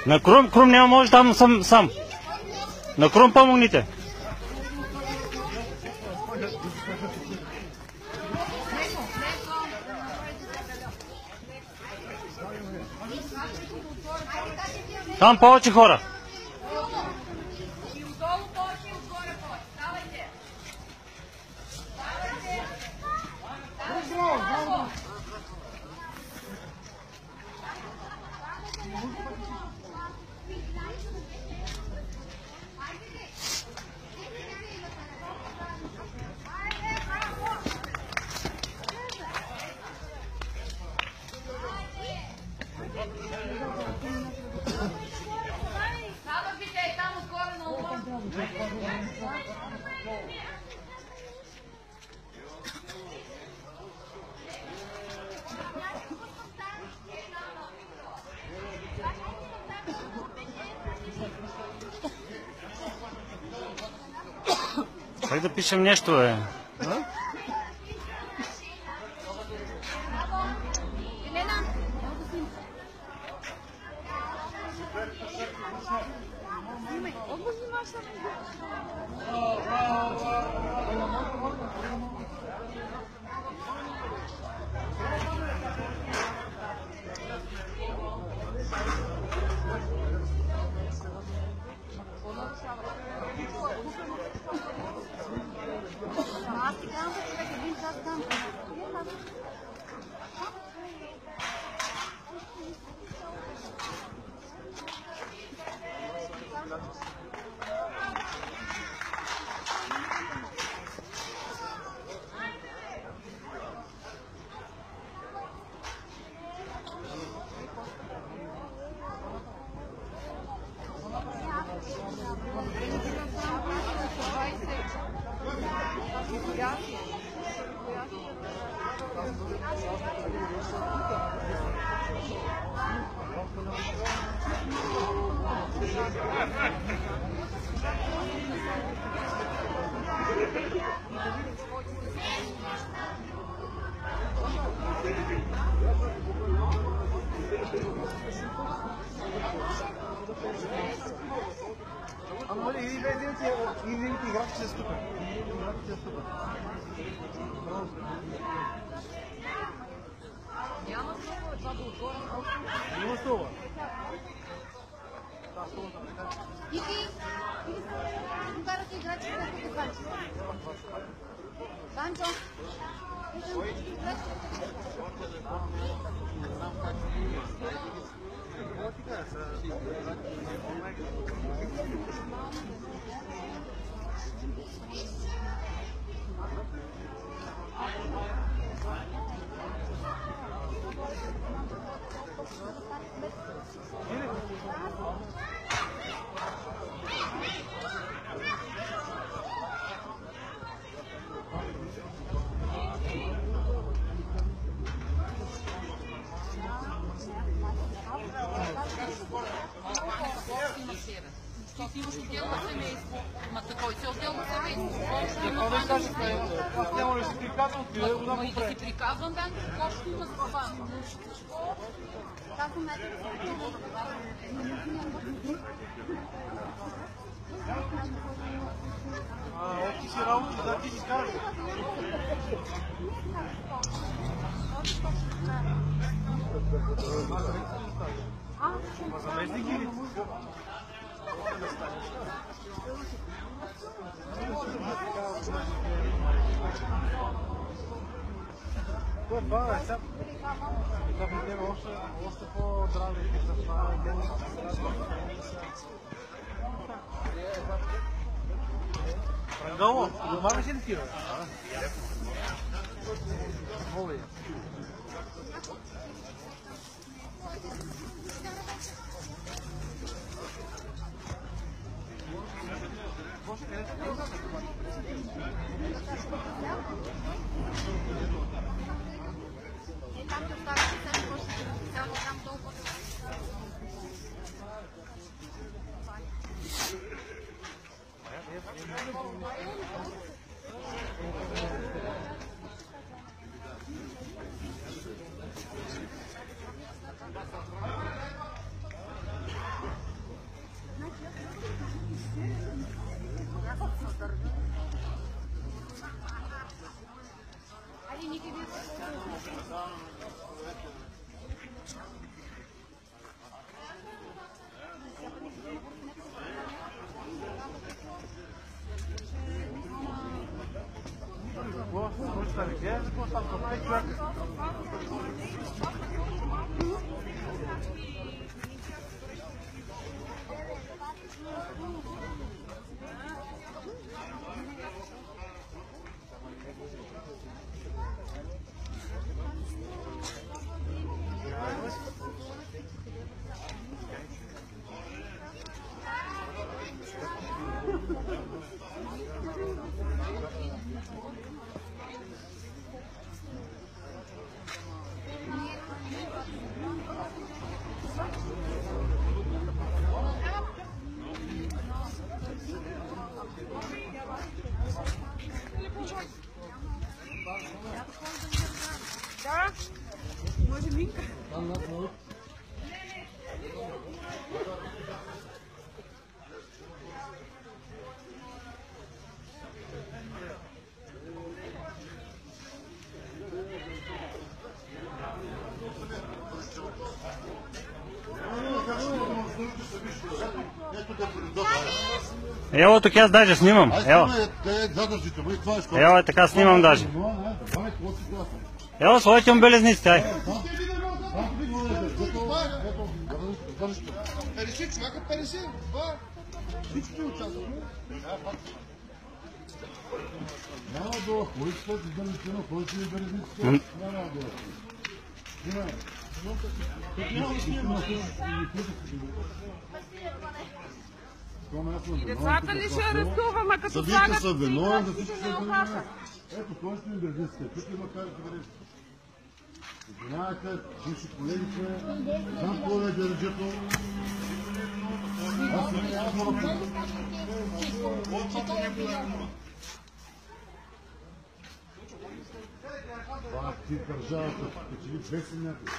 На Крум няма може, там съм сам. На Крум помогните. Там повече хора. Как да пишем нещо, бе? Идените играчи се ступят. Няма стова, това да отгоре. Има стова. Иди, карате играчи, да се качи. Санчо. Ти имаш отделно семейство. Ма такой си отделно семейство. Аз няма да си приказвам, ти да го дам и да си приказвам, да, какво ще има за това? Ти си работи, да ти си скараш. Заместник или? Това е сега. Да видим още по-здрави за това. Прандало, дома ли си летира? Моли. Там ти оставя, там толкова. Ево тук аз даже снимам. Ево. Ево така снимам даже. Ево своите им белезниците, ай. Децата ли ще арестуваме, като Съдите слагат са виновни, да всички всички са на виновни. опака? Ето, кой ще им държите? Тук има карите държите. Извинявайте, бивши колегите, знам кой е държето. Аз не казвам. Това ти държавата, печели бесен някой.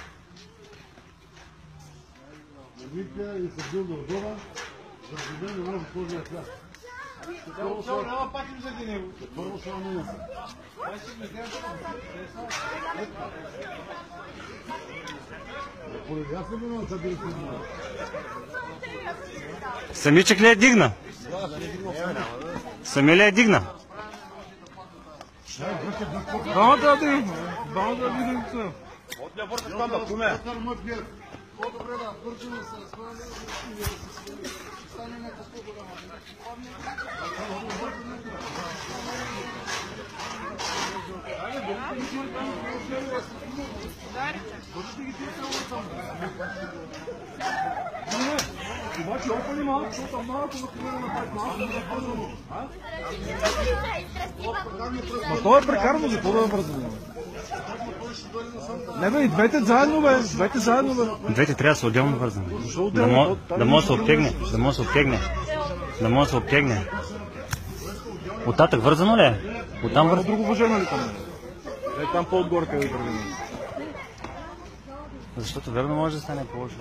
Навика и се бил до отдола, да живее не може кожия хляб. Няма пак им заради него. Първо ще не са. Поради аз не бил да били се. Самичък ли е дигна? Сами ли е дигна? Двамата да видим. Двамата да видим. По-добре да вършим се справяме и стане на какво Обаче опали малко, защото малко на колена направи малко. Това е прекарано, за какво да вързаме? Не бе, и двете заедно бе, двете заедно бе. Двете трябва да са отделно вързани. Да може да се обтегне, да може да се обтегне. Да може да се обтегне. Оттатък вързано ли е? Оттам вързано. Друго въжено ли там? Е там по-отгоре къде вързано. Защото верно може да стане по-лошо.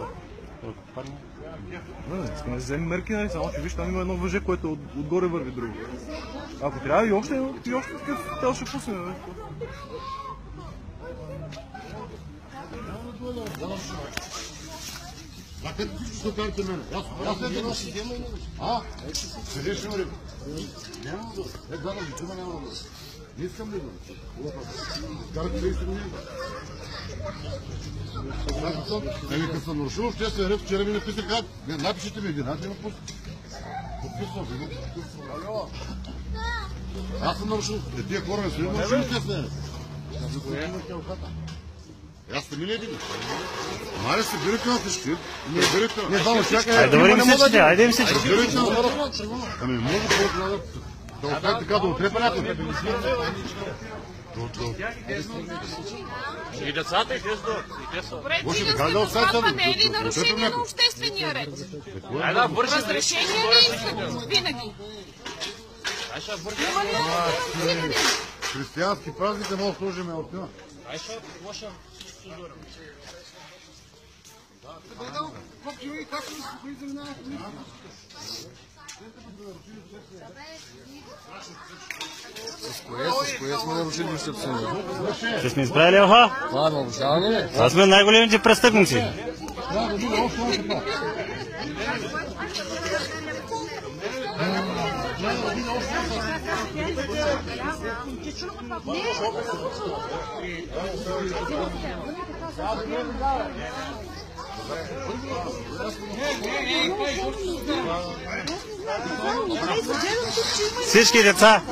Искам да вземем мерки, нали? Само че виж, там има едно въже, което отгоре върви друго. Ако трябва и още такъв тел ще пусне, нали? А къде всички ще карате мене? Аз не дадам. А? Седеш ли ме? Няма да. Дадам ви, тума няма да. Не искам ли да? Карате 30 години. Еми, като съм нарушил обществен ред, вчера ми написаха, напишете ми един, аз не ме пусна. Подписвам ви. Аз съм нарушил. Тия хора не са ли нарушили обществен ред? Аз сте ми ли един? Маре се бирате на всички. Не, само чакай. Айде да вървим всичките, айде им всички. Бирате на хора. Ами може да остави така да отрепа някой. И децата, и те са. Добре, циганската сватба не е ли нарушение на обществения ред? Разрешение ли искате? Винаги. Има ли цигани? Християнски празник не мога да сложим от това. С кое сме нарушили обществения? Ще сме изправили оха? Това е нарушаване ли? Това сме най-големите престъпници. Всички деца.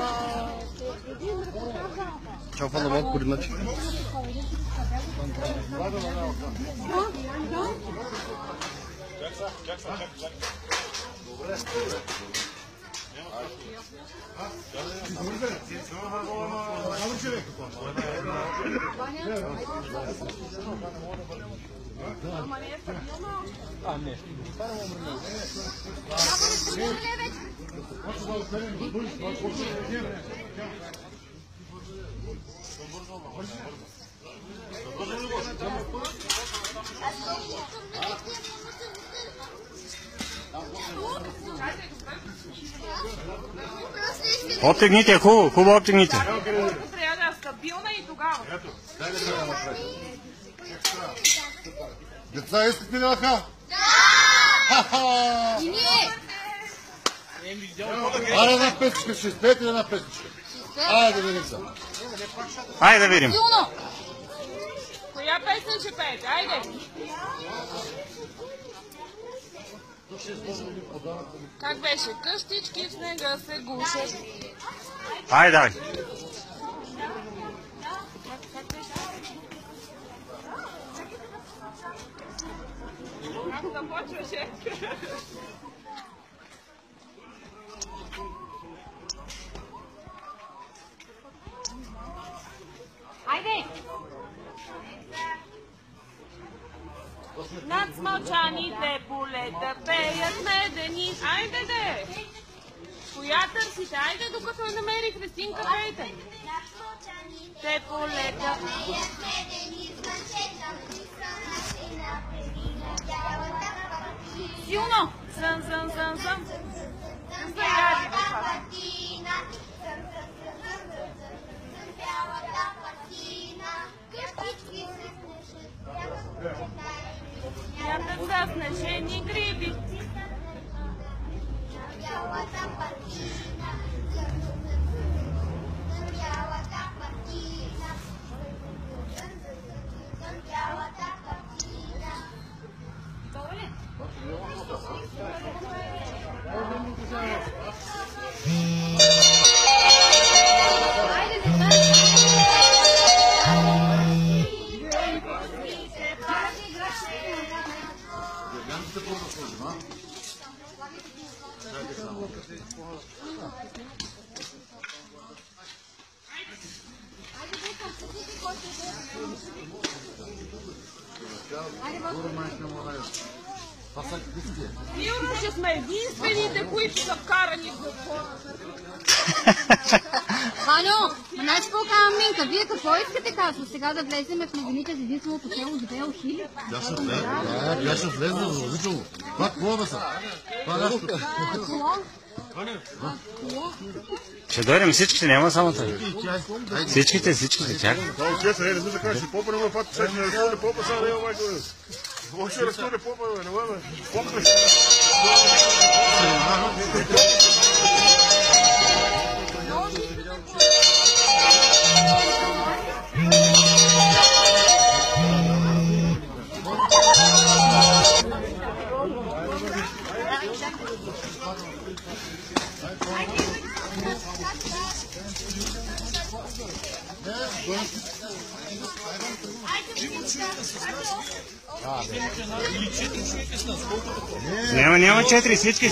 Чафа на малко координати. Обтегните, хубаво обтегните. Трябва да е стабилна и тогава. Деца, искате ли лъха? И ние! Аре една песичка, ще спеете ли една песичка? Айде да видим сега. Айде да видим. Коя песен ще пеете? Айде! Как беше? Къщички в снега се гушат. Айде, давай. Как започваше? Айде! Над смълчаните полета пеят медени. Айде де! Коя търсите? Айде, докато я намери Христинка, пейте. Те полета. Силно! Сън. Заяди духа. Мятат за снежени гриби. Сигурно ще сме единствените, които са вкарани в затвора. Ваньо, значи по-казвам Минка, вие какво искате казва? Сега да влезем в новините за единственото село с две уши? Тя ще влезе, различно. Това какво да са? Това нещо. Ще дойдем всичките, няма само това. Всичките, чакай. Това отчеса, не знам да кажеш, попа не ме фата, сега ще не разходи попа, сега няма майко. Какво ще разходи попа, не ме, попнеш. Няма 4, всички.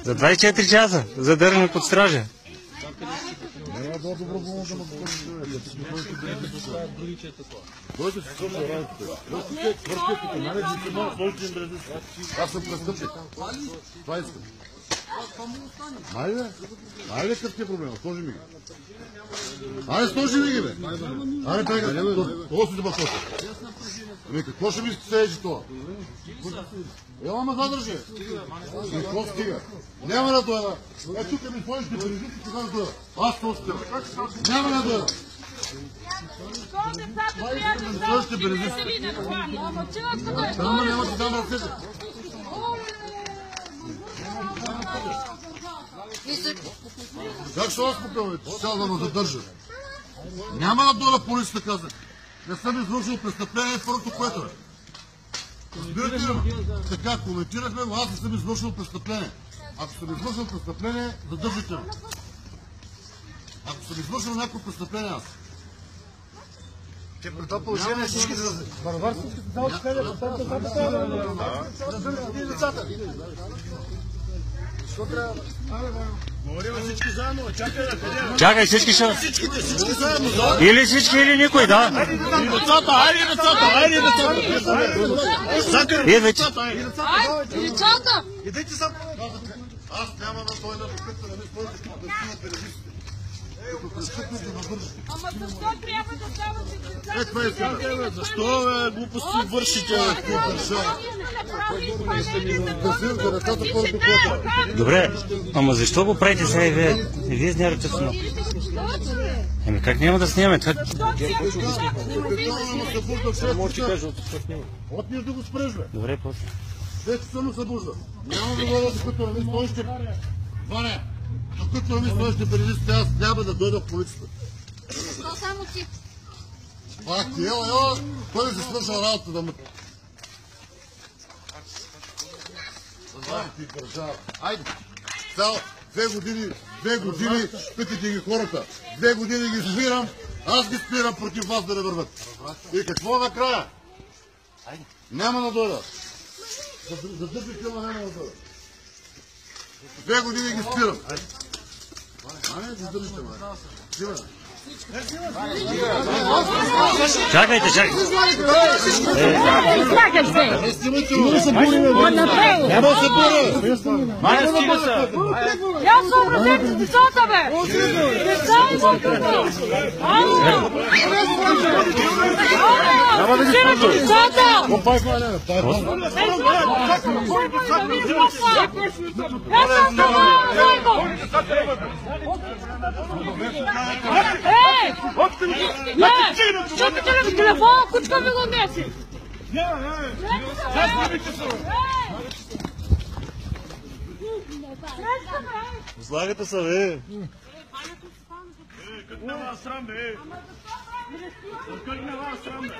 За 24 часа задържане под стража. Няма да доброволно да ме Дойде си свърши работата. Вършите, нарежите много, сложите им брезу. Аз съм престъпник. Това искам. Айде, какъв ти е проблема? Сложи ми ги. Айде, сложи ми ги, бе. Айде, бега. Това си да бъде. Какво ще ми стеежи това? Ела ме задържи. Какво стига? Няма да дойда. Е, тук ми сложиш да брезу, кога да дойда. Аз това стига. Няма да дойда. Там няма да дам ръцете. Как ще аз попълвате? Цял да ме задържа. Няма да дойда полицията, казах. Не съм извършил престъпление, първото което е. Разбирате ли? Така, коментирахме, но аз не съм извършил престъпление. Ако съм извършил престъпление, задържите ме. Ако съм извършил някакво престъпление аз. При това положение всички за варварски децата. Защо трябва? Говорим всички заедно, чакай да къде. Чакай, всички ще... Всички заедно, Или всички, или никой, да. Айде децата, айде децата, айде децата. Децата! Идете сам. Аз няма да той да покъпта, да не стоите да си на телевизията. Като престъпните на вършите. Ама защо трябва да ставате децата? Това искаме. Защо глупости вършите? Добре, ама защо го правите сега и вие? И вие знярате с много. Еми как няма да снимаме? От ние да го спреш, бе. Добре, после. 10 часа му събужда. Няма да бъда, докато не ми стоище. Ваня, докато не ми стоище преди сте, аз няма да дойда в полицията. Защо само ти? Пак ти, ела, кой да си свършил работа да ме... Ти държава. Айде. Цял 2 години питайте ги хората. 2 години ги спирам, аз ги спирам против вас да не върват. И какво накрая? Няма да дойда. Задържите, ама няма да дойда. 2 години ги спирам. Не, задържите, ма. Стива. Чакайте, чакайте. Излагаш се! Няма да се боря! Маня, стига се. Я съобразете с децата, бе! Деца има тук! Ало! Взимате децата! Я съм събрала на него! Чупите ли ми телефона, кучка ми го неси? Слагате се, бе. Как не вас срам, бе? Как не вас срам, бе?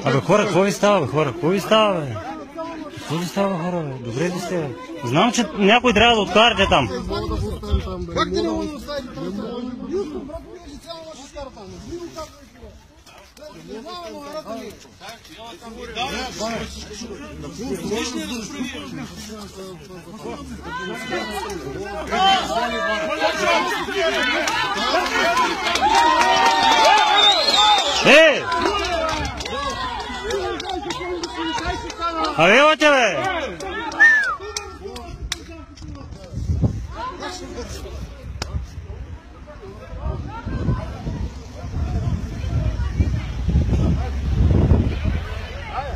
Абе хора, какво ви става, бе, хора? Какво ви става, бе? Какво ви става, хора, бе? Добре ли сте, бе? Знам, че някой трябва да откарате там. Как ти не мога да оставите? Юско, брат, ми е цяло ще стара там. Е! Абе, елате, бе!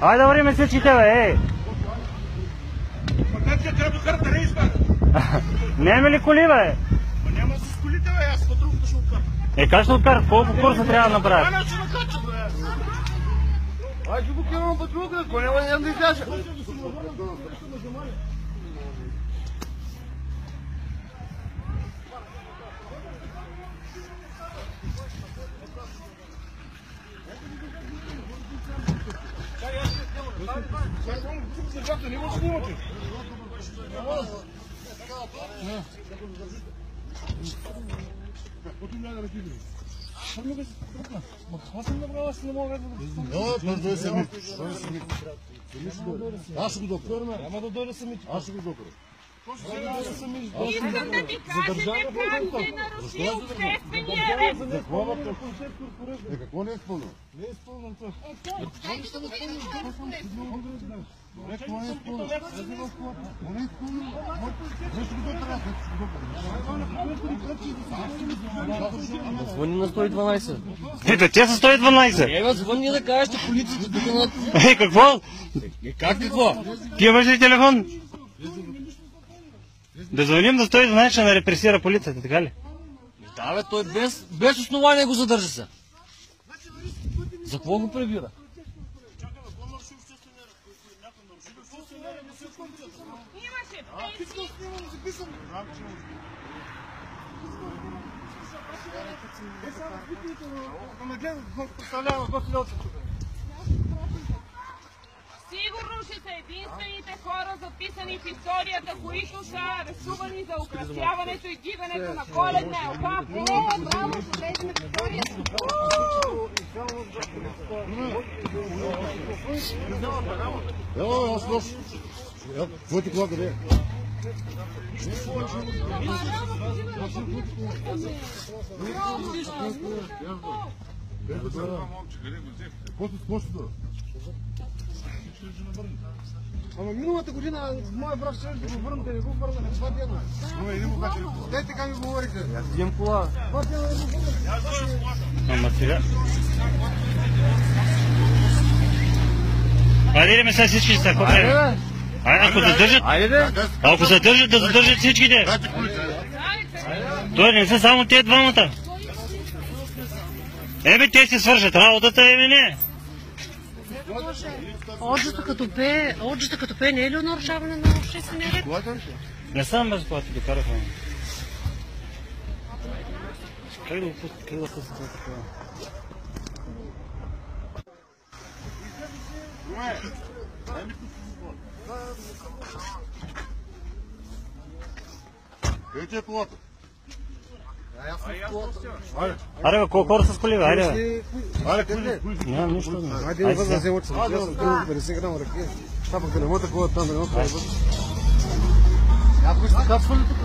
Айде да вървим всичките, бе, Как ще трябва да карате рейс, бе? Нямаме ли коли, бе? Няма с колите, бе, аз по другото ще откарам. Как ще откарат? Колко курса трябва да направят? Ана ще накача, бе. Ай, ще го кивам патрулка, ако няма да изляжа. Не може да снимате. Аз ще го докарам. Няма да дойда сами. Аз ще го докарам. Искам да ми кажете как се наруши обществения ред. Какво не е изпълнено? Не е изпълнено това. Чай, ще го спомним. Това не е изпълнено. Това не е изпълнено. Защо го докарам? Звъни на 112. Ето, те са 112. Ева, звъни да кажеш, че полицията тук на... Какво? Как какво? Ти имаш ли телефон? Да звъним на 112, ще на репресира полицията, така ли? Да, бе, той без основание го задържа се. За какво го прибира? Имаше пенсии. Сигурно ще са единствените хора, записани в историята, които са арестувани за украсяването и дигането на коледна елка. Браво, влезем в историята. Ево, аз лош. Твоите кола къде е? Ама миналата година моя брат ще да го върнете, не го върнахме. Това дена. Те така ми говорите. Аз взем кола. Това дена не го върнахме. Ама сега... Айде ме сега всички са хора. Ако задържат, ако задържат, да задържат всичките. Той не са само те двамата. Ебе, те си свършат работата, ебе не. Оджата като пее не е ли нарушаване на обществения ред? Не съм без това ти докараха. Как да го пусти, как да пусти това такова? Къде ти е колата? Аре бе, колко хора са спалили, айде бе. Айде, коли. Нямам нищо. Айде не възна вземат се. Аз съм 50 грама ръки. Това пък да не мога такова там, да не мога да бъде. Ако сте капсвали тук?